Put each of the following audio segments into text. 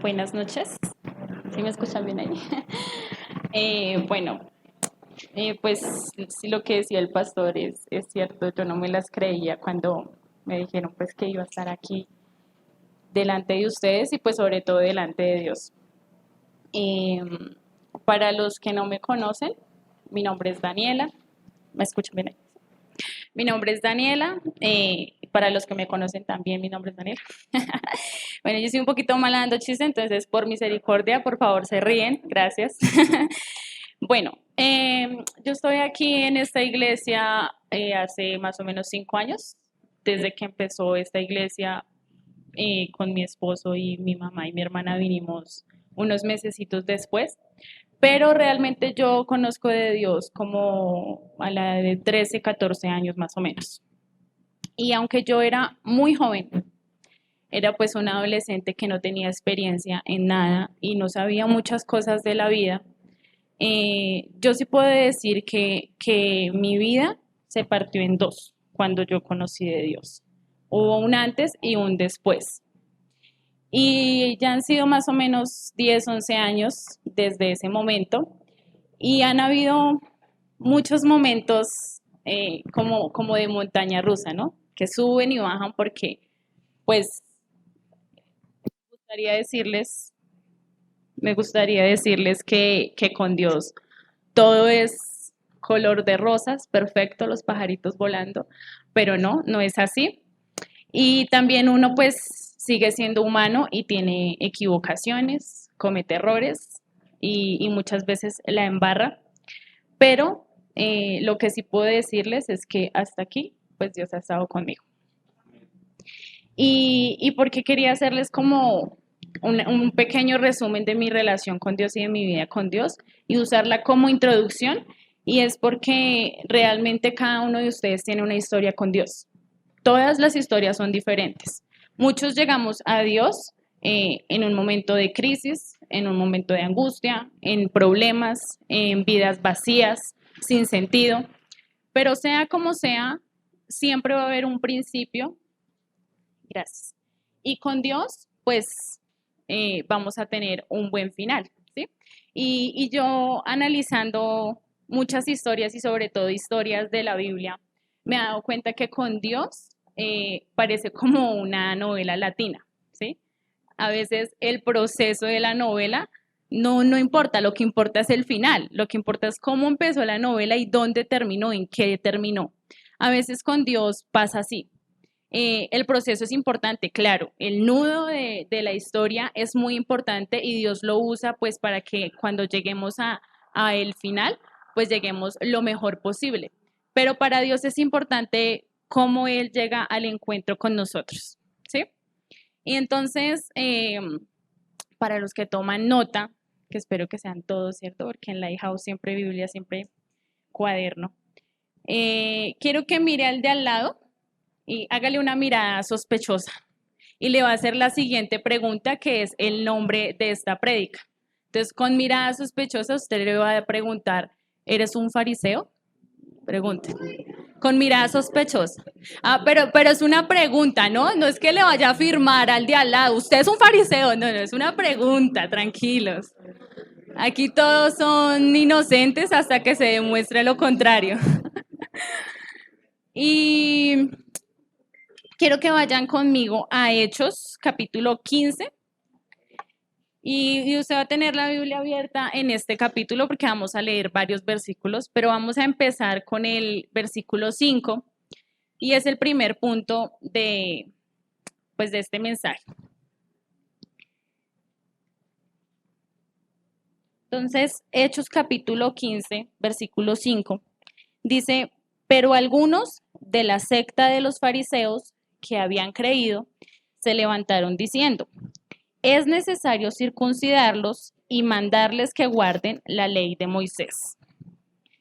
Buenas noches. ¿Sí me escuchan bien ahí? Bueno, pues sí, lo que decía el pastor es cierto. Yo no me las creía cuando me dijeron pues que iba a estar aquí delante de ustedes y pues sobre todo delante de Dios. Eh, para los que no me conocen, mi nombre es Daniela. ¿Me escuchan bien ahí? Mi nombre es Daniela. Para los que me conocen también, mi nombre es Daniela. Bueno, yo soy un poquito mala dando chiste, entonces por misericordia, por favor, se ríen. Gracias. Bueno, yo estoy aquí en esta iglesia hace más o menos 5 años, desde que empezó esta iglesia con mi esposo y mi mamá y mi hermana vinimos unos mesecitos después, pero realmente yo conozco de Dios como a la de 13, 14 años más o menos. Y aunque yo era muy joven, era pues una adolescente que no tenía experiencia en nada y no sabía muchas cosas de la vida. Yo sí puedo decir que mi vida se partió en dos cuando yo conocí de Dios. Hubo un antes y un después. Y ya han sido más o menos 10, 11 años desde ese momento y han habido muchos momentos como de montaña rusa, ¿no? Que suben y bajan porque, pues, gustaría decirles, me gustaría decirles que con Dios todo es color de rosas, perfecto, los pajaritos volando, pero no, no es así. Y también uno pues sigue siendo humano y tiene equivocaciones, comete errores y muchas veces la embarra, pero lo que sí puedo decirles es que hasta aquí pues Dios ha estado conmigo. Y porque quería hacerles como un pequeño resumen de mi relación con Dios y de mi vida con Dios y usarla como introducción. Y es porque realmente cada uno de ustedes tiene una historia con Dios. Todas las historias son diferentes. Muchos llegamos a Dios en un momento de crisis, en un momento de angustia, en problemas, en vidas vacías, sin sentido. Pero sea como sea, siempre va a haber un principio. Gracias. Y con Dios, pues vamos a tener un buen final, ¿sí? Y yo analizando muchas historias y sobre todo historias de la Biblia, me he dado cuenta que con Dios parece como una novela latina, ¿sí? A veces el proceso de la novela no importa, lo que importa es el final, lo que importa es cómo empezó la novela y dónde terminó, en qué terminó. A veces con Dios pasa así, el proceso es importante, claro, el nudo de la historia es muy importante y Dios lo usa pues para que cuando lleguemos a el final, pues lleguemos lo mejor posible. Pero para Dios es importante cómo Él llega al encuentro con nosotros, ¿sí? Y entonces, para los que toman nota, que espero que sean todos, ¿cierto? Porque en Lighthouse siempre Biblia, siempre cuaderno. Quiero que mire al de al lado y hágale una mirada sospechosa y le va a hacer la siguiente pregunta que es el nombre de esta prédica. Entonces, con mirada sospechosa, usted le va a preguntar, ¿eres un fariseo? Pregunte. Con mirada sospechosa. Ah, pero es una pregunta, ¿no? No es que le vaya a afirmar al de al lado, usted es un fariseo, no, es una pregunta, tranquilos. Aquí todos son inocentes hasta que se demuestre lo contrario. Y quiero que vayan conmigo a Hechos, capítulo 15. Y usted va a tener la Biblia abierta en este capítulo porque vamos a leer varios versículos, pero vamos a empezar con el versículo 5 y es el primer punto pues, de este mensaje. Entonces, Hechos capítulo 15, versículo 5, dice, pero algunos de la secta de los fariseos que habían creído se levantaron diciendo, es necesario circuncidarlos y mandarles que guarden la ley de Moisés.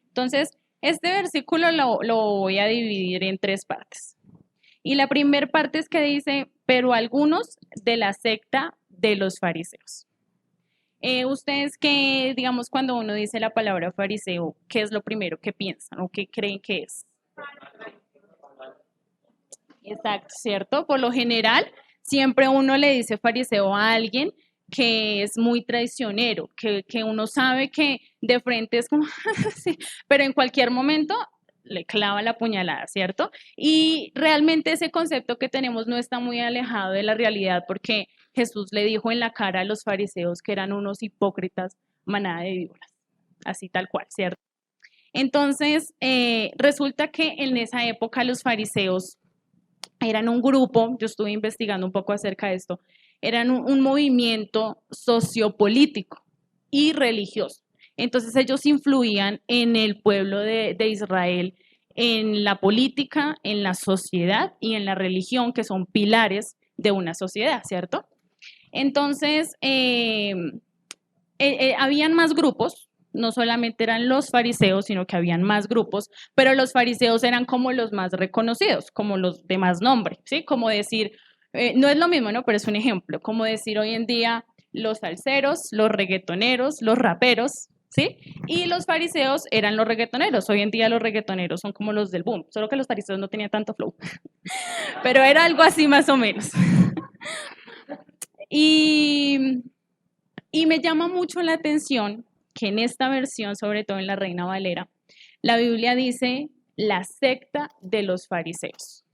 Entonces, este versículo lo voy a dividir en tres partes. Y la primera parte es que dice, pero algunos de la secta de los fariseos. Ustedes que, digamos, cuando uno dice la palabra fariseo, ¿qué es lo primero que piensan o qué creen que es? Exacto, ¿cierto? Por lo general, siempre uno le dice fariseo a alguien que es muy traicionero, que uno sabe que de frente es como, sí, pero en cualquier momento le clava la puñalada, ¿cierto? Y realmente ese concepto que tenemos no está muy alejado de la realidad porque Jesús le dijo en la cara a los fariseos que eran unos hipócritas, manada de víboras, así tal cual, ¿cierto? Entonces, resulta que en esa época los fariseos eran un grupo, yo estuve investigando un poco acerca de esto, eran un movimiento sociopolítico y religioso. Entonces ellos influían en el pueblo de Israel, en la política, en la sociedad y en la religión, que son pilares de una sociedad, ¿cierto? Entonces, habían más grupos, no solamente eran los fariseos, sino que habían más grupos, pero los fariseos eran como los más reconocidos, como los de más nombre, ¿sí? Como decir, no es lo mismo, ¿no? Pero es un ejemplo, como decir hoy en día los salseros, los reggaetoneros, los raperos, ¿sí? Y los fariseos eran los reggaetoneros, hoy en día los reggaetoneros son como los del boom, solo que los fariseos no tenían tanto flow, pero era algo así más o menos. Y y me llama mucho la atención que en esta versión, sobre todo en la Reina Valera, la Biblia dice la secta de los fariseos.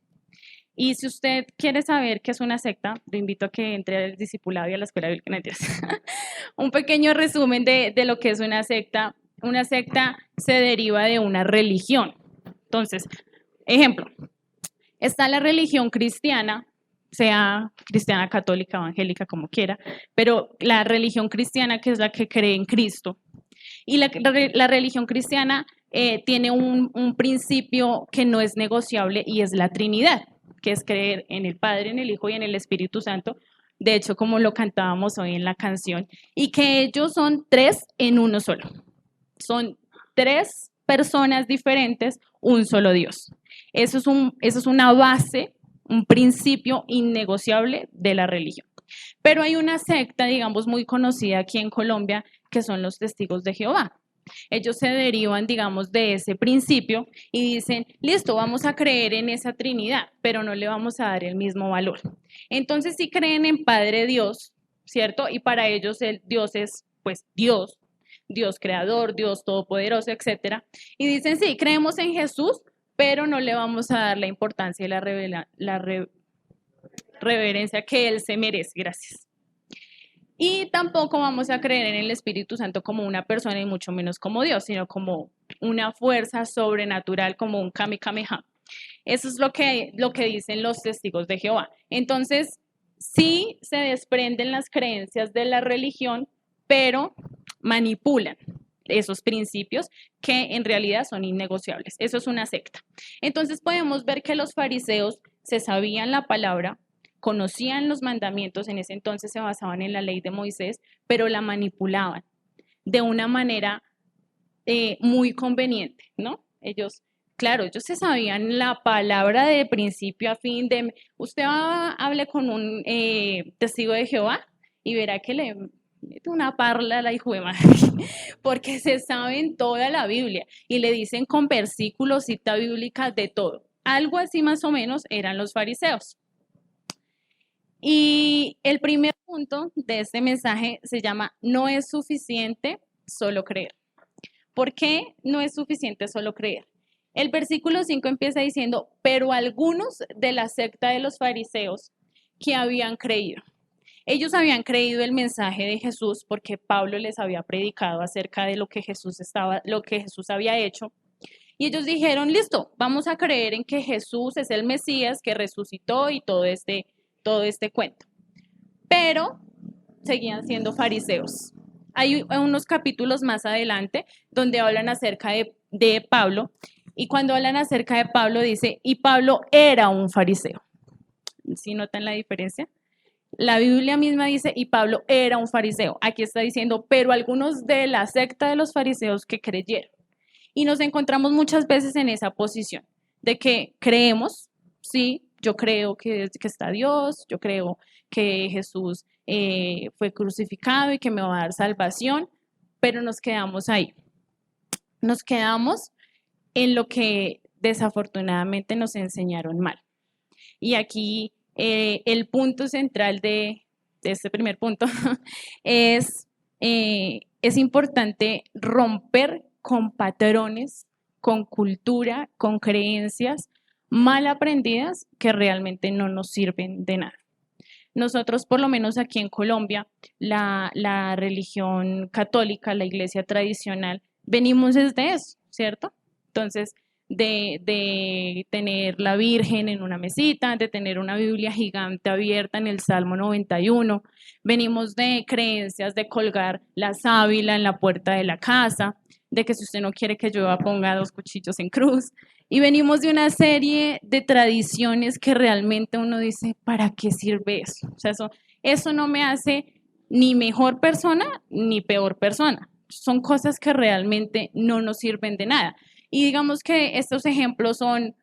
Y si usted quiere saber qué es una secta, lo invito a que entre al discipulado y a la escuela bíblica. Un pequeño resumen de lo que es una secta. Una secta se deriva de una religión. Entonces, ejemplo, está la religión cristiana, sea cristiana, católica, evangélica, como quiera, pero la religión cristiana, que es la que cree en Cristo. Y la religión cristiana tiene un principio que no es negociable y es la Trinidad, que es creer en el Padre, en el Hijo y en el Espíritu Santo. De hecho, como lo cantábamos hoy en la canción, y que ellos son tres en uno solo. Son tres personas diferentes, un solo Dios. Eso es una base, un principio innegociable de la religión. Pero hay una secta, digamos, muy conocida aquí en Colombia, que son los testigos de Jehová. Ellos se derivan, digamos, de ese principio y dicen, listo, vamos a creer en esa Trinidad, pero no le vamos a dar el mismo valor. Entonces sí creen en Padre Dios, ¿cierto? Y para ellos el Dios es, pues, Dios, Dios creador, Dios todopoderoso, etcétera. Y dicen, sí, creemos en Jesús, pero no le vamos a dar la importancia y reverencia que Él se merece. Gracias. Y tampoco vamos a creer en el Espíritu Santo como una persona y mucho menos como Dios, sino como una fuerza sobrenatural, como un Kame Kameha. Eso es lo que dicen los testigos de Jehová. Entonces, sí se desprenden las creencias de la religión, pero manipulan esos principios que en realidad son innegociables. Eso es una secta. Entonces podemos ver que los fariseos se sabían la palabra, conocían los mandamientos, en ese entonces se basaban en la ley de Moisés, pero la manipulaban de una manera muy conveniente, ¿no? Ellos, claro, ellos se sabían la palabra de principio a fin de, usted hable con un testigo de Jehová y verá que le mete una parla a la hijo de madre, porque se saben toda la Biblia y le dicen con versículos, cita bíblica, de todo. Algo así más o menos eran los fariseos. Y el primer punto de este mensaje se llama, no es suficiente solo creer. ¿Por qué no es suficiente solo creer? El versículo 5 empieza diciendo, pero algunos de la secta de los fariseos que habían creído. Ellos habían creído el mensaje de Jesús porque Pablo les había predicado acerca de lo que Jesús había hecho. Y ellos dijeron, listo, vamos a creer en que Jesús es el Mesías que resucitó y todo este cuento. Pero seguían siendo fariseos. Hay unos capítulos más adelante donde hablan acerca de Pablo, y cuando hablan acerca de Pablo dice, y Pablo era un fariseo. ¿Sí notan la diferencia? La Biblia misma dice, y Pablo era un fariseo. Aquí está diciendo, pero algunos de la secta de los fariseos que creyeron. Y nos encontramos muchas veces en esa posición de que creemos, sí, yo creo que está Dios, yo creo que Jesús fue crucificado y que me va a dar salvación, pero nos quedamos ahí. Nos quedamos en lo que desafortunadamente nos enseñaron mal. Y aquí el punto central de este primer punto, es, es importante romper con patrones, con cultura, con creencias mal aprendidas que realmente no nos sirven de nada. Nosotros, por lo menos aquí en Colombia, la religión católica, la iglesia tradicional, venimos desde eso, ¿cierto? Entonces, de tener la Virgen en una mesita, de tener una Biblia gigante abierta en el Salmo 91, venimos de creencias de colgar la sábila en la puerta de la casa, de que si usted no quiere que llueva ponga 2 cuchillos en cruz, y venimos de una serie de tradiciones que realmente uno dice, ¿para qué sirve eso? O sea, eso no me hace ni mejor persona ni peor persona. Son cosas que realmente no nos sirven de nada. Y digamos que estos ejemplos son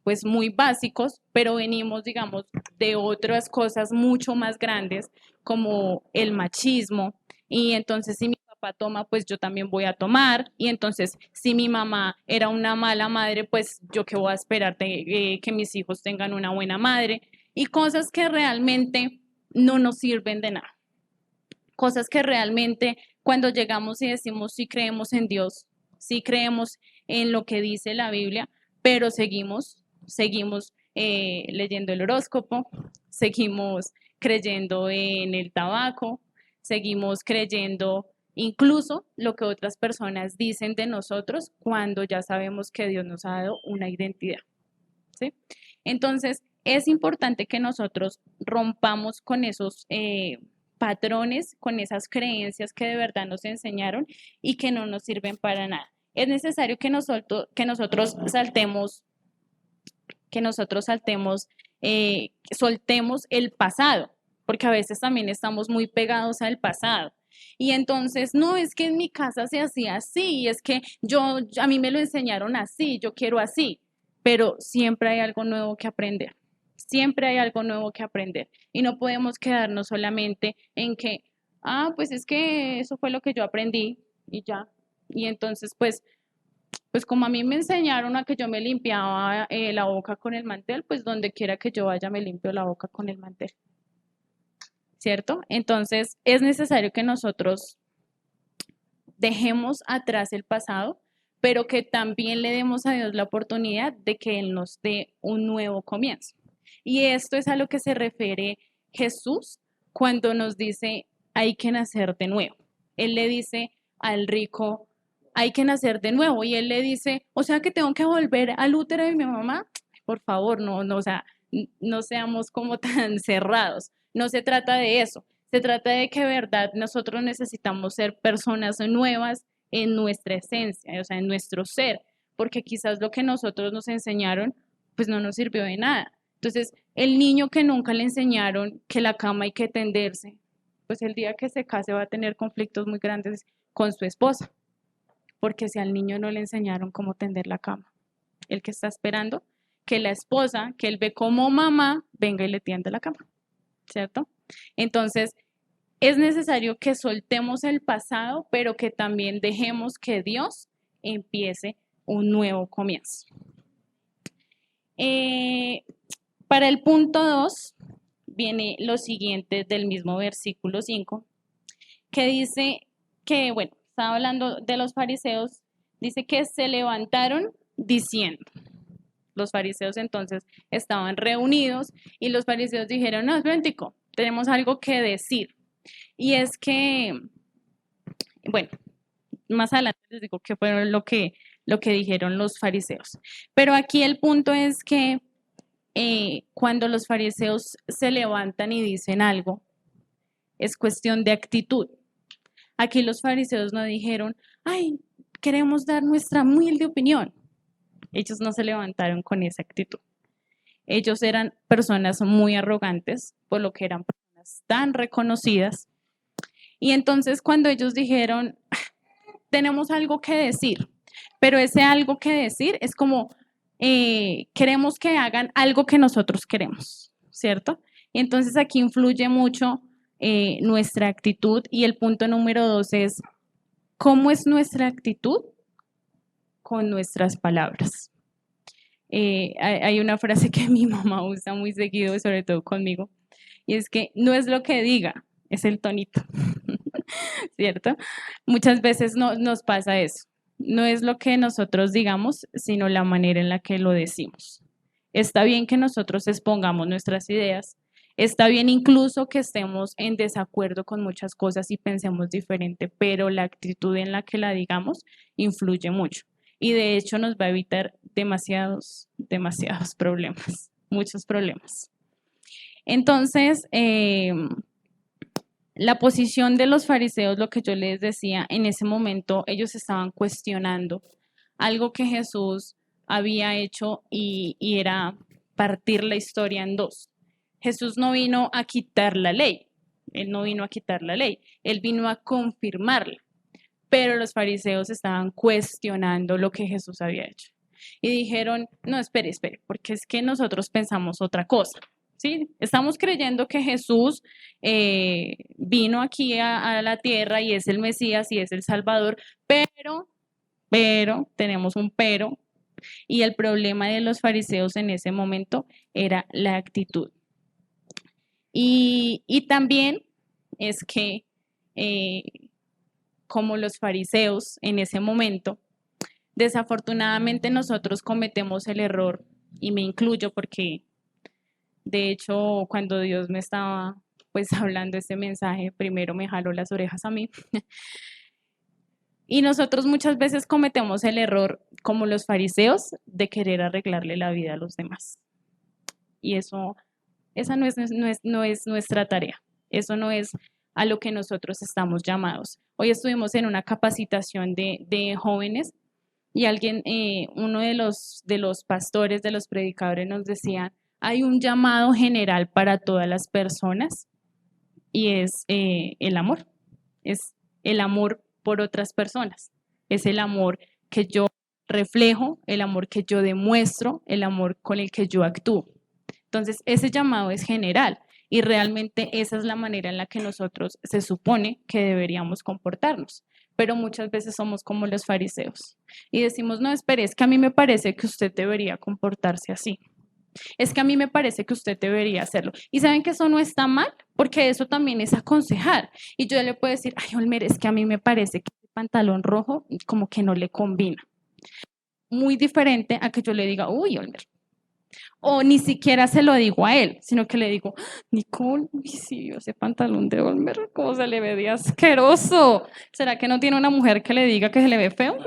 pues muy básicos, pero venimos, digamos, de otras cosas mucho más grandes como el machismo. Y entonces si mi papá toma, pues yo también voy a tomar. Y entonces si mi mamá era una mala madre, pues yo qué voy a esperar que mis hijos tengan una buena madre. Y cosas que realmente no nos sirven de nada. Cosas que realmente cuando llegamos y decimos sí creemos en Dios, sí creemos en lo que dice la Biblia, pero seguimos leyendo el horóscopo, seguimos creyendo en el tabaco, seguimos creyendo incluso lo que otras personas dicen de nosotros cuando ya sabemos que Dios nos ha dado una identidad, ¿sí? Entonces, es importante que nosotros rompamos con esos patrones, con esas creencias que de verdad nos enseñaron y que no nos sirven para nada. Es necesario que nosotros saltemos, soltemos el pasado, porque a veces también estamos muy pegados al pasado. Y entonces, no, es que en mi casa se hacía así, es que a mí me lo enseñaron así, yo quiero así, pero siempre hay algo nuevo que aprender. Siempre hay algo nuevo que aprender. Y no podemos quedarnos solamente en que, pues es que eso fue lo que yo aprendí y ya. Y entonces, pues como a mí me enseñaron a que yo me limpiaba la boca con el mantel, pues donde quiera que yo vaya me limpio la boca con el mantel, ¿cierto? Entonces es necesario que nosotros dejemos atrás el pasado, pero que también le demos a Dios la oportunidad de que Él nos dé un nuevo comienzo. Y esto es a lo que se refiere Jesús cuando nos dice hay que nacer de nuevo. Él le dice al rico, hay que nacer de nuevo. Y él le dice, o sea que tengo que volver al útero de mi mamá. Por favor, no, o sea, no seamos como tan cerrados. No se trata de eso. Se trata de que, de verdad, nosotros necesitamos ser personas nuevas en nuestra esencia, o sea, en nuestro ser, porque quizás lo que nosotros nos enseñaron, pues no nos sirvió de nada. Entonces, el niño que nunca le enseñaron que la cama hay que tenderse, pues el día que se case va a tener conflictos muy grandes con su esposa, porque si al niño no le enseñaron cómo tender la cama, el que está esperando que la esposa, que él ve como mamá, venga y le tiende la cama, ¿cierto? Entonces, es necesario que soltemos el pasado, pero que también dejemos que Dios empiece un nuevo comienzo. Para el punto 2 viene lo siguiente del mismo versículo 5, que dice que, bueno, estaba hablando de los fariseos, dice que se levantaron diciendo. Los fariseos entonces estaban reunidos y los fariseos dijeron, no, espératico, tenemos algo que decir. Y es que, bueno, más adelante les digo qué fue lo que dijeron los fariseos. Pero aquí el punto es que cuando los fariseos se levantan y dicen algo, es cuestión de actitud. Aquí los fariseos no dijeron, ay, queremos dar nuestra humilde opinión. Ellos no se levantaron con esa actitud. Ellos eran personas muy arrogantes, por lo que eran personas tan reconocidas. Y entonces cuando ellos dijeron, tenemos algo que decir, pero ese algo que decir es como, queremos que hagan algo que nosotros queremos, ¿cierto? Y entonces aquí influye mucho nuestra actitud y el punto número 2 es, ¿cómo es nuestra actitud con nuestras palabras? Hay una frase que mi mamá usa muy seguido, sobre todo conmigo, y es que no es lo que diga, es el tonito, ¿cierto? Muchas veces nos pasa eso. No es lo que nosotros digamos, sino la manera en la que lo decimos. Está bien que nosotros expongamos nuestras ideas, está bien incluso que estemos en desacuerdo con muchas cosas y pensemos diferente, pero la actitud en la que la digamos influye mucho y de hecho nos va a evitar demasiados problemas, muchos problemas. Entonces, la posición de los fariseos, lo que yo les decía, en ese momento ellos estaban cuestionando algo que Jesús había hecho y era partir la historia en dos. Jesús no vino a quitar la ley, él no vino a quitar la ley, él vino a confirmarla, pero los fariseos estaban cuestionando lo que Jesús había hecho. Y dijeron, no, espere, porque es que nosotros pensamos otra cosa. ¿Sí? Estamos creyendo que Jesús vino aquí a la tierra y es el Mesías y es el Salvador, tenemos un pero, y el problema de los fariseos en ese momento era la actitud. Y también es que, como los fariseos en ese momento, desafortunadamente nosotros cometemos el error, y me incluyo porque de hecho cuando Dios me estaba pues hablando este mensaje, primero me jaló las orejas a mí. Y nosotros muchas veces cometemos el error, como los fariseos, de querer arreglarle la vida a los demás. Y esa no es nuestra tarea. Eso no es a lo que nosotros estamos llamados. Hoy estuvimos en una capacitación de jóvenes y alguien, uno de los pastores, de los predicadores nos decía, hay un llamado general para todas las personas y es el amor. Es el amor por otras personas. Es el amor que yo reflejo, el amor que yo demuestro, el amor con el que yo actúo. Entonces, ese llamado es general y realmente esa es la manera en la que nosotros se supone que deberíamos comportarnos. Pero muchas veces somos como los fariseos y decimos, no, espere, es que a mí me parece que usted debería comportarse así. Es que a mí me parece que usted debería hacerlo. Y saben que eso no está mal, porque eso también es aconsejar. Y yo le puedo decir, ay, Olmer, es que a mí me parece que el pantalón rojo como que no le combina. Muy diferente a que yo le diga, uy, Olmer. O ni siquiera se lo digo a él, sino que le digo, Nicole, uy, sí, ese pantalón de Olmer, ¿cómo se le ve de asqueroso? ¿Será que no tiene una mujer que le diga que se le ve feo?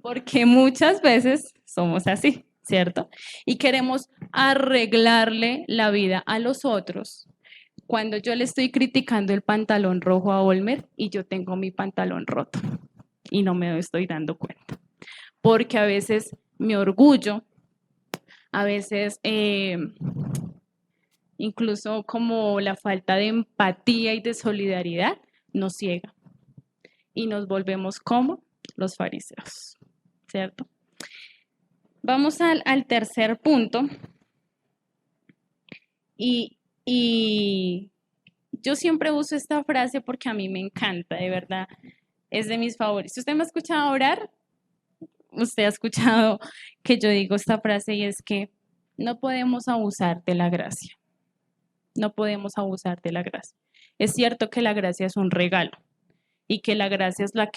Porque muchas veces somos así, ¿cierto? Y queremos arreglarle la vida a los otros. Cuando yo le estoy criticando el pantalón rojo a Olmer y yo tengo mi pantalón roto y no me estoy dando cuenta. Porque a veces mi orgullo, a veces incluso como la falta de empatía y de solidaridad nos ciega y nos volvemos como los fariseos, ¿cierto? Vamos al tercer punto y yo siempre uso esta frase porque a mí me encanta, de verdad, es de mis favoritos. Si usted me ha escuchado orar, usted ha escuchado que yo digo esta frase y es que no podemos abusar de la gracia, no podemos abusar de la gracia. Es cierto que la gracia es un regalo y que la gracia es la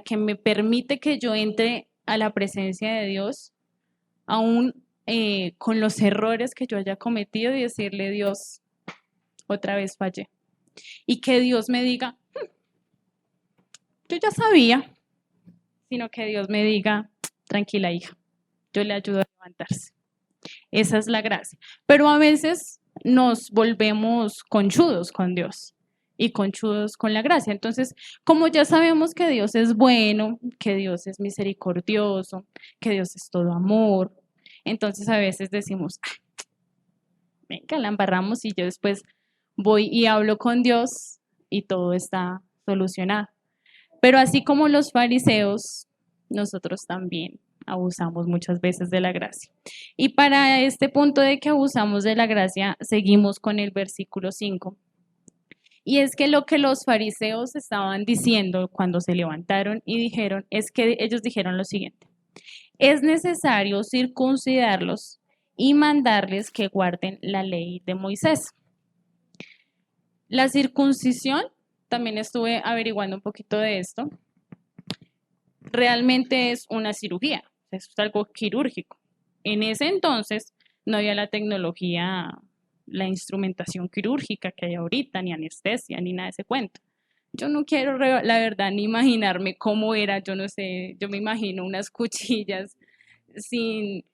que me permite que yo entre a la presencia de Dios, aún con los errores que yo haya cometido y decirle, Dios, otra vez fallé. Y que Dios me diga, yo ya sabía, sino que Dios me diga, tranquila hija, yo le ayudo a levantarse. Esa es la gracia. Pero a veces nos volvemos conchudos con Dios y conchudos con la gracia. Entonces, como ya sabemos que Dios es bueno, que Dios es misericordioso, que Dios es todo amor, entonces a veces decimos, venga, la embarramos y yo después voy y hablo con Dios y todo está solucionado. Pero así como los fariseos, nosotros también abusamos muchas veces de la gracia. Y para este punto de que abusamos de la gracia, seguimos con el versículo 5. Y es que lo que los fariseos estaban diciendo cuando se levantaron y dijeron, es que ellos dijeron lo siguiente, es necesario circuncidarlos y mandarles que guarden la ley de Moisés. La circuncisión, también estuve averiguando un poquito de esto, realmente es una cirugía, es algo quirúrgico. En ese entonces no había la tecnología, la instrumentación quirúrgica que hay ahorita, ni anestesia, ni nada de ese cuento. Yo no quiero, la verdad, ni imaginarme cómo era, yo no sé, yo me imagino unas cuchillas sin...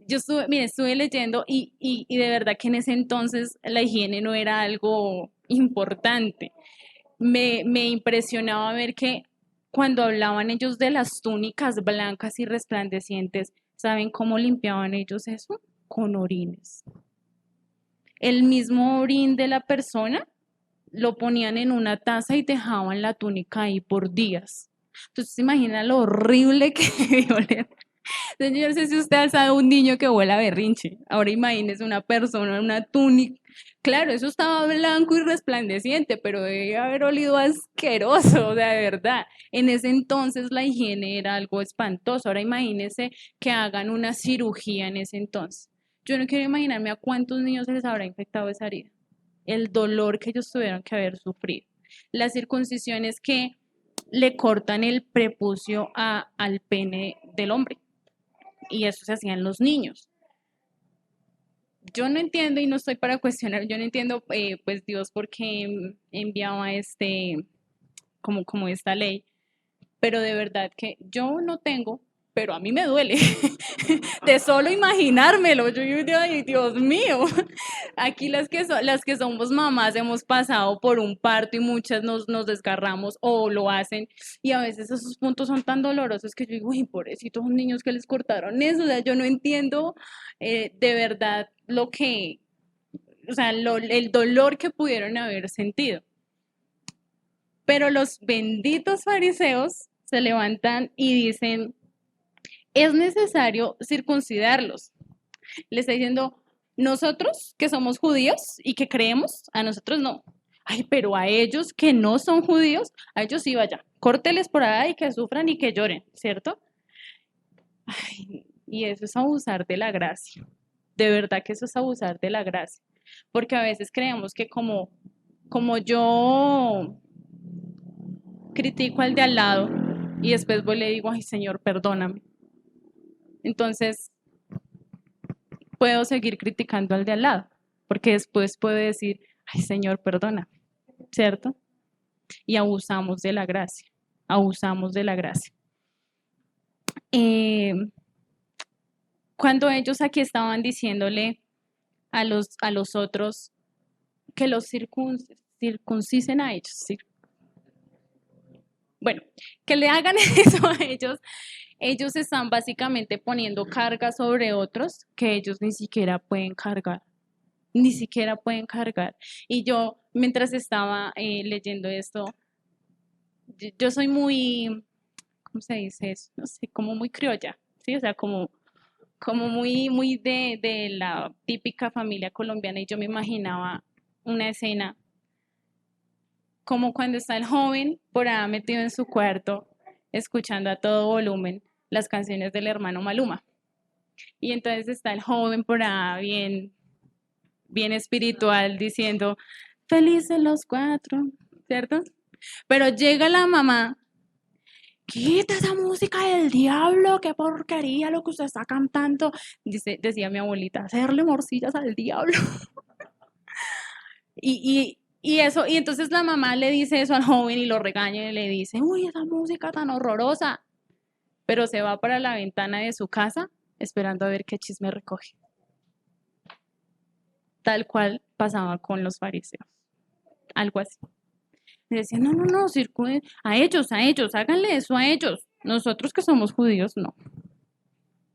Yo estuve, mire, estuve leyendo y de verdad que en ese entonces la higiene no era algo importante. Me impresionaba ver que cuando hablaban ellos de las túnicas blancas y resplandecientes, ¿saben cómo limpiaban ellos eso? Con orines. El mismo orín de la persona lo ponían en una taza y dejaban la túnica ahí por días. Entonces, ¿se imagina lo horrible que debió oler? Entonces, yo no sé si usted ha sabe un niño que huele a berrinche. Ahora imagínese una persona en una túnica. Claro, eso estaba blanco y resplandeciente, pero debe haber olido asqueroso, o sea, de verdad. En ese entonces la higiene era algo espantoso. Ahora imagínese que hagan una cirugía en ese entonces. Yo no quiero imaginarme a cuántos niños se les habrá infectado esa herida. El dolor que ellos tuvieron que haber sufrido. La circuncisión es que le cortan el prepucio al pene del hombre y eso se hacía en los niños. Yo no entiendo y no estoy para cuestionar, yo no entiendo pues Dios por qué enviaba como esta ley, pero de verdad que yo no tengo, pero a mí me duele de solo imaginármelo. Yo digo, ay, Dios mío. Aquí las que somos mamás hemos pasado por un parto y muchas nos desgarramos o lo hacen y a veces esos puntos son tan dolorosos que yo digo, uy, pobrecitos niños que les cortaron eso. O sea, yo no entiendo de verdad o sea, el dolor que pudieron haber sentido. Pero los benditos fariseos se levantan y dicen, es necesario circuncidarlos. Le está diciendo, nosotros que somos judíos y que creemos, a nosotros no. Ay, pero a ellos que no son judíos, a ellos sí vaya, córteles por ahí y que sufran y que lloren, ¿cierto? Ay, y eso es abusar de la gracia. De verdad que eso es abusar de la gracia. Porque a veces creemos que como yo critico al de al lado y después voy y le digo, ay Señor, perdóname. Entonces puedo seguir criticando al de al lado, porque después puedo decir, ay Señor, perdona, ¿cierto? Y abusamos de la gracia, abusamos de la gracia. Eh, cuando ellos aquí estaban diciéndole a los otros que los circuncisen a ellos, ¿sí? Bueno, que le hagan eso a ellos están básicamente poniendo carga sobre otros que ellos ni siquiera pueden cargar. Ni siquiera pueden cargar. Y yo, mientras estaba leyendo esto, yo soy muy, ¿cómo se dice eso? No sé, como muy criolla, ¿sí? O sea, como muy de la típica familia colombiana y yo me imaginaba una escena como cuando está el joven por ahí metido en su cuarto, escuchando a todo volumen las canciones del hermano Maluma. Y entonces está el joven por ahí bien espiritual diciendo, felices los cuatro, ¿cierto? Pero llega la mamá, quita esa música del diablo, qué porquería lo que usted está cantando. Decía mi abuelita, hacerle morcillas al diablo. Y eso, y entonces la mamá le dice eso al joven y lo regaña y le dice, uy, esa música tan horrorosa. Pero se va para la ventana de su casa esperando a ver qué chisme recoge. Tal cual pasaba con los fariseos. Algo así. Le decían, no, no, no, circulen a ellos, háganle eso a ellos. Nosotros que somos judíos, no.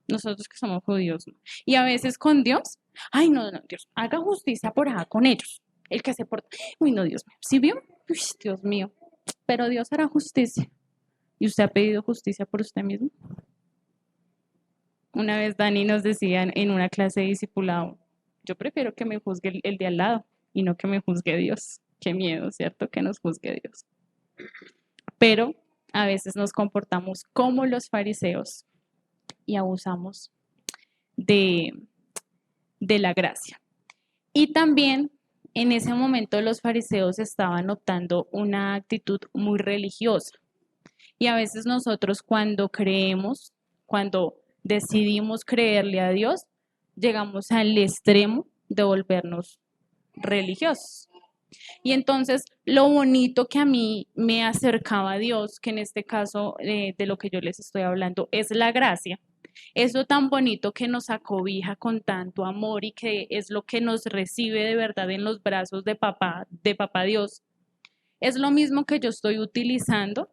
Nosotros que somos judíos, no. Y a veces con Dios, ay, no, no, Dios, haga justicia por acá con ellos. El que se porta, uy, no, Dios mío, ¿sí vio? Uy, Dios mío, pero Dios hará justicia. ¿Y usted ha pedido justicia por usted mismo? Una vez Dani nos decía en una clase de discipulado, yo prefiero que me juzgue el de al lado y no que me juzgue Dios. Qué miedo, ¿cierto? Que nos juzgue Dios. Pero a veces nos comportamos como los fariseos y abusamos de, de la gracia. Y también en ese momento los fariseos estaban notando una actitud muy religiosa. Y a veces nosotros cuando creemos, cuando decidimos creerle a Dios, llegamos al extremo de volvernos religiosos. Y entonces lo bonito que a mí me acercaba a Dios, que en este caso de lo que yo les estoy hablando es la gracia, eso tan bonito que nos acobija con tanto amor y que es lo que nos recibe de verdad en los brazos de papá Dios, es lo mismo que yo estoy utilizando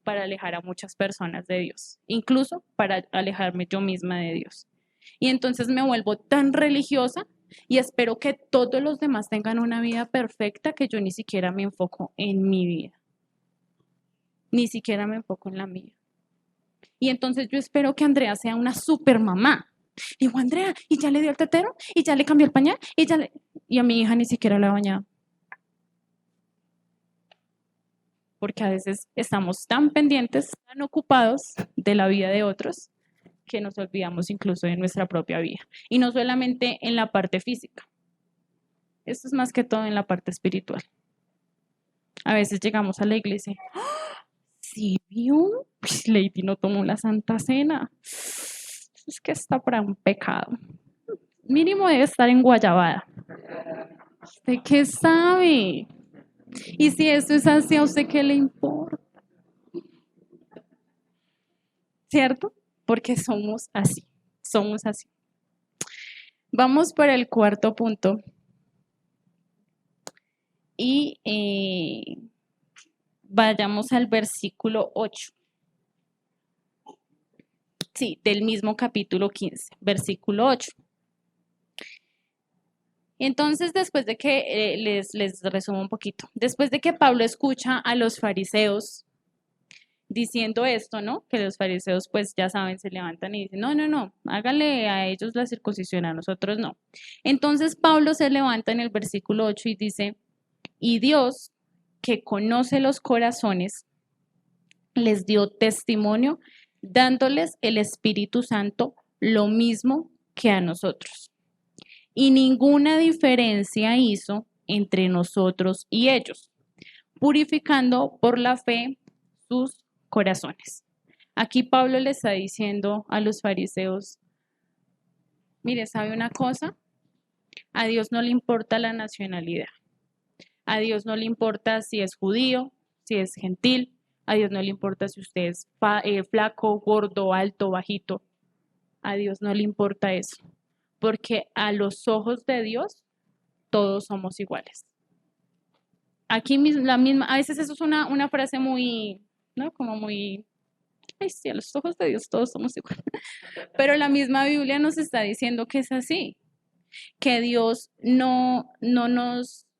para alejar a muchas personas de Dios, incluso para alejarme yo misma de Dios. Y entonces me vuelvo tan religiosa y espero que todos los demás tengan una vida perfecta que yo ni siquiera me enfoco en mi vida, ni siquiera me enfoco en la mía. Y entonces yo espero que Andrea sea una super mamá. Digo, Andrea, ¿y ya le dio el tetero? ¿Y ya le cambió el pañal? Y a mi hija ni siquiera la ha bañado. Porque a veces estamos tan pendientes, tan ocupados de la vida de otros, que nos olvidamos incluso de nuestra propia vida. Y no solamente en la parte física. Esto es más que todo en la parte espiritual. A veces llegamos a la iglesia. ¿Sí vio? Pues Lady no tomó la Santa Cena. Es que está para un pecado. Mínimo debe estar en Guayabada. ¿Usted qué sabe? Y si eso es así, ¿a usted qué le importa? ¿Cierto? Porque somos así. Somos así. Vamos por el cuarto punto. Y vayamos al versículo 8. Sí, del mismo capítulo 15, versículo 8. Entonces, después de que les resumo un poquito, después de que Pablo escucha a los fariseos diciendo esto, ¿no? Que los fariseos pues ya saben, se levantan y dicen, no, no, no, hágale a ellos la circuncisión, a nosotros no. Entonces Pablo se levanta en el versículo 8 y dice, y Dios, que conoce los corazones, les dio testimonio dándoles el Espíritu Santo lo mismo que a nosotros. Y ninguna diferencia hizo entre nosotros y ellos, purificando por la fe sus corazones. Aquí Pablo le está diciendo a los fariseos, mire, ¿sabe una cosa? A Dios no le importa la nacionalidad. A Dios no le importa si es judío, si es gentil. A Dios no le importa si usted es flaco, gordo, alto, bajito. A Dios no le importa eso. Porque a los ojos de Dios todos somos iguales. Aquí la misma, a veces eso es una frase muy, ¿no? Como muy, ay, sí, a los ojos de Dios todos somos iguales. Pero la misma Biblia nos está diciendo que es así, que Dios no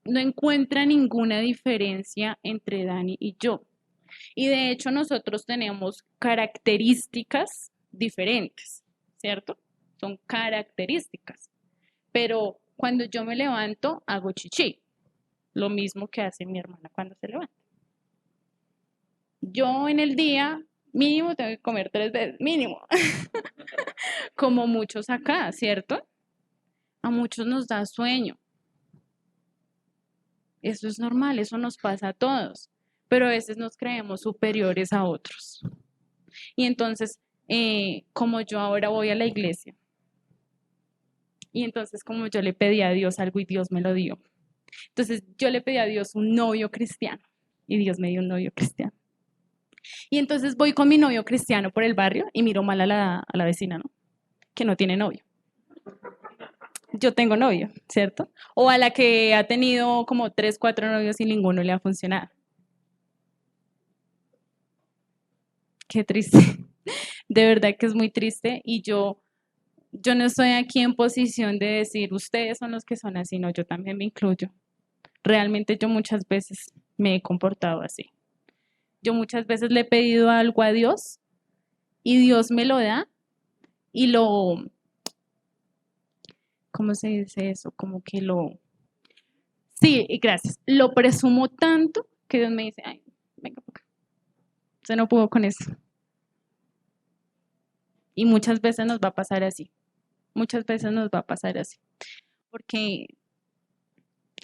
encuentra ninguna diferencia entre Dani y yo. Y de hecho nosotros tenemos características diferentes, ¿cierto? Son características. Pero cuando yo me levanto, hago chichi, lo mismo que hace mi hermana cuando se levanta. Yo en el día mínimo tengo que comer 3 veces, mínimo, como muchos acá, ¿cierto? A muchos nos da sueño. Eso es normal, eso nos pasa a todos, pero a veces nos creemos superiores a otros. Y entonces, como yo ahora voy a la iglesia, y entonces como yo le pedí a Dios algo y Dios me lo dio. Entonces yo le pedí a Dios un novio cristiano y Dios me dio un novio cristiano. Y entonces voy con mi novio cristiano por el barrio y miro mal a la vecina, ¿no? Que no tiene novio. Yo tengo novio, ¿cierto? O a la que ha tenido como 3, 4 novios y ninguno le ha funcionado. Qué triste. De verdad que es muy triste y yo no estoy aquí en posición de decir ustedes son los que son así, no, yo también me incluyo. Realmente yo muchas veces me he comportado así. Yo muchas veces le he pedido algo a Dios y Dios me lo da y ¿cómo se dice eso? Como que sí, gracias, lo presumo tanto que Dios me dice, ay, venga, se no puedo con eso. Y muchas veces nos va a pasar así. Muchas veces nos va a pasar así, porque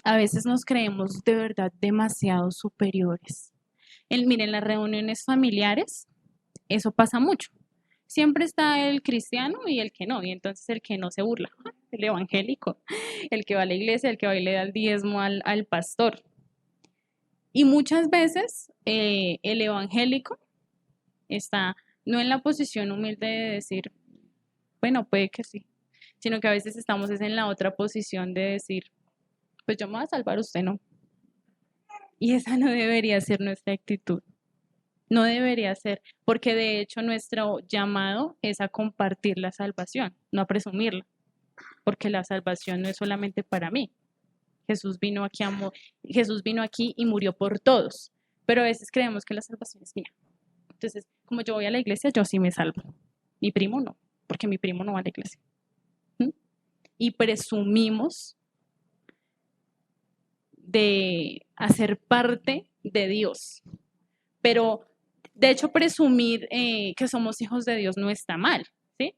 a veces nos creemos de verdad demasiado superiores. Miren, las reuniones familiares, eso pasa mucho. Siempre está el cristiano y el que no, y entonces el que no se burla, el evangélico, el que va a la iglesia, el que va y le da el diezmo al pastor. Y muchas veces el evangélico está no en la posición humilde de decir, bueno, puede que sí, sino que a veces estamos es en la otra posición de decir, pues yo me voy a salvar, usted no. Y esa no debería ser nuestra actitud. No debería ser, porque de hecho nuestro llamado es a compartir la salvación, no a presumirla, porque la salvación no es solamente para mí. Jesús vino aquí, Jesús vino aquí y murió por todos, pero a veces creemos que la salvación es mía. Entonces, como yo voy a la iglesia, yo sí me salvo. Mi primo no, porque mi primo no va a la iglesia. ¿Mm? Y presumimos de hacer parte de Dios. Pero, de hecho, presumir que somos hijos de Dios no está mal, ¿sí?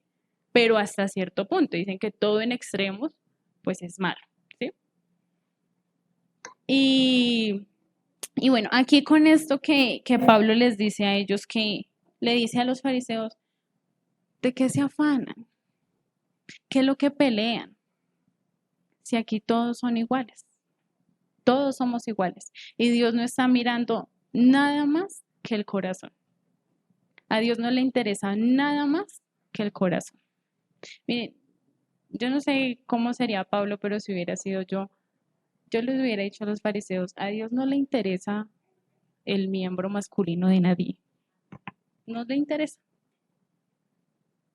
Pero hasta cierto punto. Dicen que todo en extremos, pues es malo, ¿sí? Y, y bueno, aquí con esto que Pablo les dice a ellos, que le dice a los fariseos, ¿de qué se afanan? ¿Qué es lo que pelean? Si aquí todos son iguales, todos somos iguales. Y Dios no está mirando nada más que el corazón. A Dios no le interesa nada más que el corazón. Miren, yo no sé cómo sería Pablo, pero si hubiera sido yo les hubiera dicho a los fariseos, a Dios no le interesa el miembro masculino de nadie. No le interesa.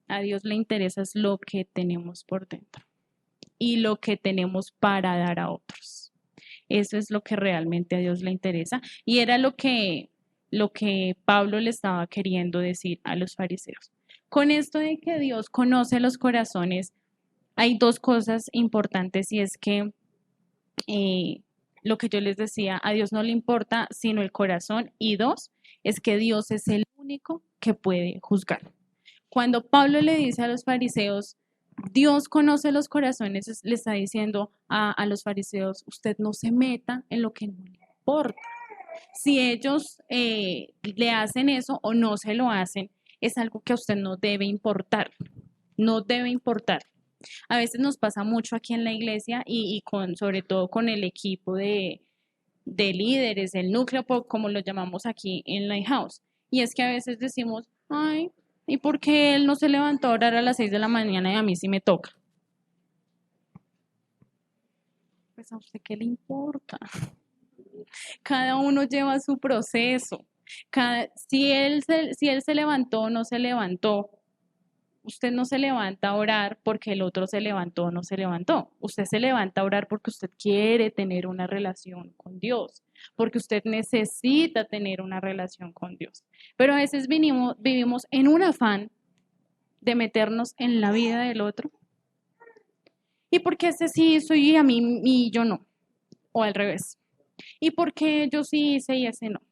A Dios le interesa es lo que tenemos por dentro y lo que tenemos para dar a otros. Eso es lo que realmente a Dios le interesa y era lo que Pablo le estaba queriendo decir a los fariseos. Con esto de que Dios conoce los corazones, hay dos cosas importantes y es que eh, lo que yo les decía, a Dios no le importa sino el corazón y dos, es que Dios es el único que puede juzgar. Cuando Pablo le dice a los fariseos, Dios conoce los corazones, le está diciendo a los fariseos, usted no se meta en lo que no le importa. Si ellos le hacen eso o no se lo hacen, es algo que a usted no debe importar, no debe importar. A veces nos pasa mucho aquí en la iglesia y sobre todo con el equipo de líderes, el núcleo, como lo llamamos aquí en Lighthouse. Y es que a veces decimos, ay, ¿y por qué él no se levantó a orar a las 6 de la mañana y a mí sí me toca? Pues a usted qué le importa. Cada uno lleva su proceso. Si él se levantó o no se levantó, usted no se levanta a orar porque el otro se levantó o no se levantó. Usted se levanta a orar porque usted quiere tener una relación con Dios, porque usted necesita tener una relación con Dios. Pero a veces vivimos en un afán de meternos en la vida del otro. ¿Y por qué ese sí hizo y a mí y yo no? O al revés. ¿Y por qué yo sí hice y ese no?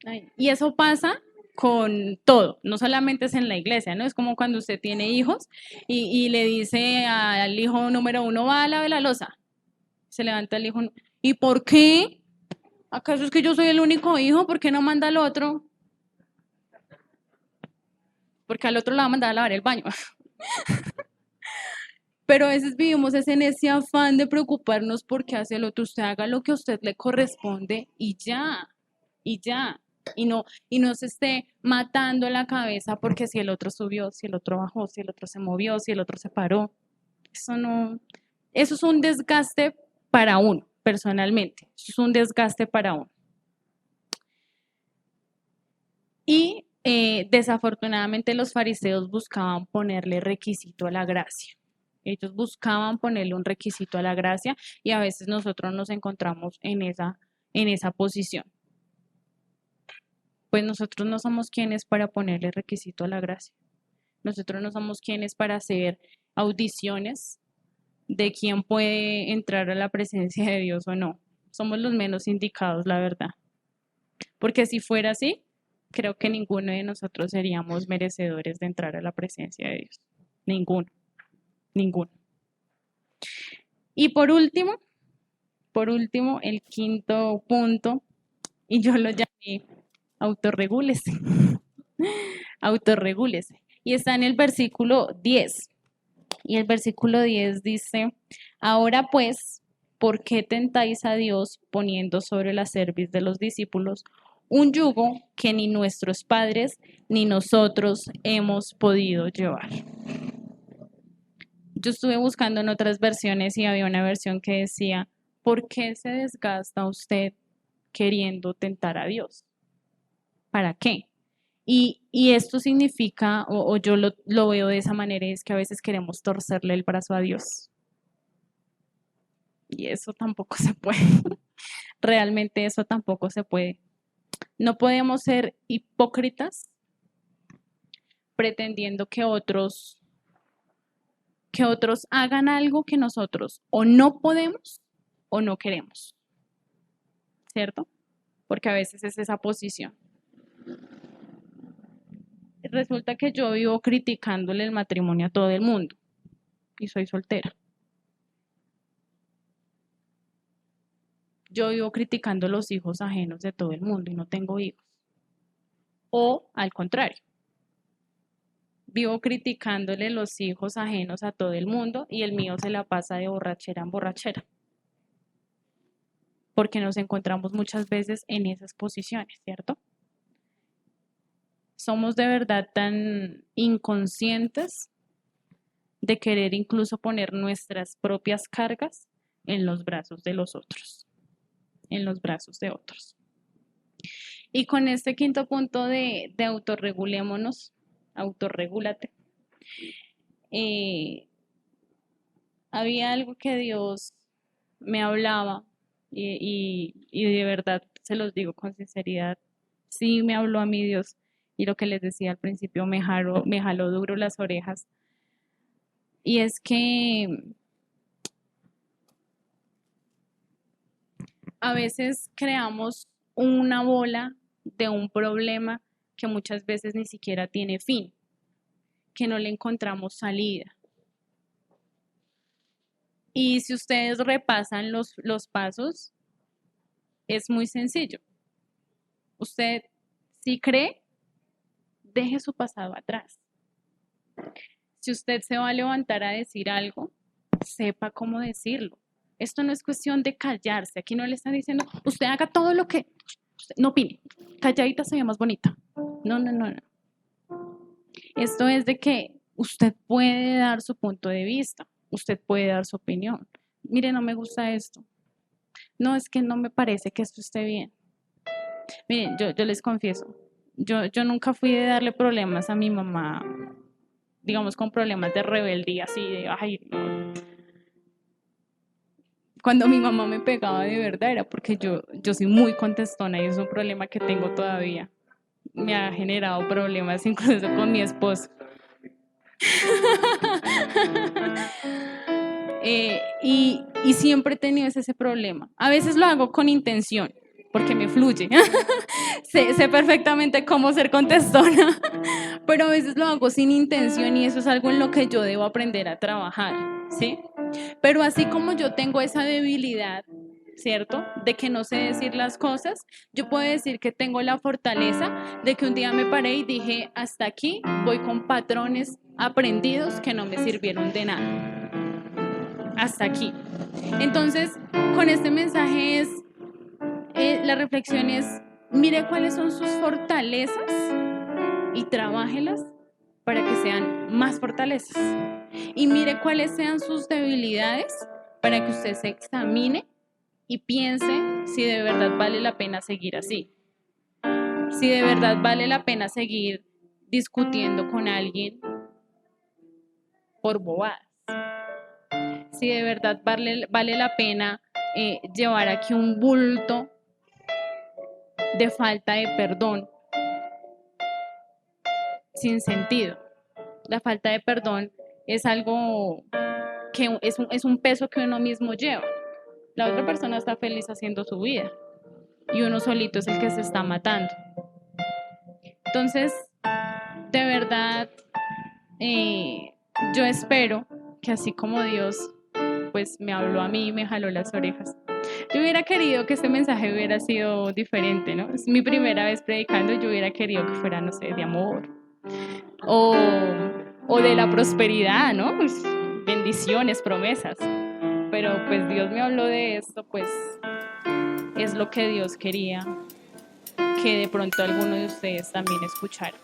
Ay, y eso pasa con todo, no solamente es en la iglesia, ¿no? Es como cuando usted tiene hijos y le dice al hijo número uno, va a lavar la loza. Se levanta el hijo, ¿y por qué? ¿Acaso es que yo soy el único hijo? ¿Por qué no manda al otro? Porque al otro le va a mandar a lavar el baño. Pero a veces vivimos es en ese afán de preocuparnos porque hace el otro. Usted haga lo que a usted le corresponde y ya, y ya. Y no se esté matando la cabeza porque si el otro subió, si el otro bajó, si el otro se movió, si el otro se paró. Eso no, eso es un desgaste para uno, personalmente. Eso es un desgaste para uno. Y desafortunadamente los fariseos buscaban ponerle requisito a la gracia. Ellos buscaban ponerle un requisito a la gracia y a veces nosotros nos encontramos en esa posición. Pues nosotros no somos quienes para ponerle requisito a la gracia. Nosotros no somos quienes para hacer audiciones de quién puede entrar a la presencia de Dios o no. Somos los menos indicados, la verdad. Porque si fuera así, creo que ninguno de nosotros seríamos merecedores de entrar a la presencia de Dios. Ninguno, ninguno. Y por último, el quinto punto, y yo lo llamé autorregúlese, autorregúlese. Y está en el versículo 10. Y el versículo 10 dice, ahora pues, ¿por qué tentáis a Dios poniendo sobre la cerviz de los discípulos un yugo que ni nuestros padres ni nosotros hemos podido llevar? Yo estuve buscando en otras versiones y había una versión que decía, ¿por qué se desgasta usted queriendo tentar a Dios? ¿Para qué? Y esto significa, o yo lo veo de esa manera, es que a veces queremos torcerle el brazo a Dios. Y eso tampoco se puede. Realmente eso tampoco se puede. No podemos ser hipócritas pretendiendo que otros hagan algo que nosotros o no podemos o no queremos, ¿cierto? Porque a veces es esa posición. Resulta que yo vivo criticándole el matrimonio a todo el mundo y soy soltera. Yo vivo criticando los hijos ajenos de todo el mundo y no tengo hijos. O al contrario, vivo criticándole los hijos ajenos a todo el mundo y el mío se la pasa de borrachera en borrachera. Porque nos encontramos muchas veces en esas posiciones, ¿cierto? Somos de verdad tan inconscientes de querer incluso poner nuestras propias cargas en los brazos de los otros, en los brazos de otros. Y con este quinto punto de autorregulémonos, autorregúlate, había algo que Dios me hablaba y de verdad se los digo con sinceridad, sí me habló a mí Dios y lo que les decía al principio me jaló duro las orejas. Y es que a veces creamos una bola de un problema que muchas veces ni siquiera tiene fin, que no le encontramos salida. Y si ustedes repasan los pasos, es muy sencillo. Usted, si cree, deje su pasado atrás. Si usted se va a levantar a decir algo, sepa cómo decirlo. Esto no es cuestión de callarse. Aquí no le están diciendo, usted haga todo lo que... Usted, no opine. Calladita se ve más bonita. No, no, no, no. Esto es de que usted puede dar su punto de vista. Usted puede dar su opinión. Mire, no me gusta esto. No, es que no me parece que esto esté bien. Miren, yo les confieso, yo nunca fui de darle problemas a mi mamá, digamos con problemas de rebeldía, así de, ay, no. Cuando mi mamá me pegaba de verdad era porque yo soy muy contestona y es un problema que tengo todavía. Me ha generado problemas incluso con mi esposo. Y siempre he tenido ese problema. A veces lo hago con intención, porque me fluye. sé perfectamente cómo ser contestona, pero a veces lo hago sin intención y eso es algo en lo que yo debo aprender a trabajar, ¿sí? Pero así como yo tengo esa debilidad, ¿cierto? De que no sé decir las cosas, yo puedo decir que tengo la fortaleza de que un día me paré y dije, hasta aquí voy con patrones aprendidos que no me sirvieron de nada. Hasta aquí. Entonces, con este mensaje la reflexión es, mire cuáles son sus fortalezas y trabájelas para que sean más fortalezas. Y mire cuáles sean sus debilidades para que usted se examine y piense si de verdad vale la pena seguir así. Si de verdad vale la pena seguir discutiendo con alguien por bobadas. Si de verdad vale la pena llevar aquí un bulto de falta de perdón sin sentido. La falta de perdón es algo que es un peso que uno mismo lleva. La otra persona está feliz haciendo su vida y uno solito es el que se está matando. Entonces, de verdad, yo espero que así como Dios pues me habló a mí y me jaló las orejas, yo hubiera querido que este mensaje hubiera sido diferente, ¿no? Es mi primera vez predicando, yo hubiera querido que fuera, no sé, de amor o, o de la prosperidad, ¿no? Pues, bendiciones, promesas. Pero pues Dios me habló de esto, pues es lo que Dios quería que de pronto alguno de ustedes también escuchara.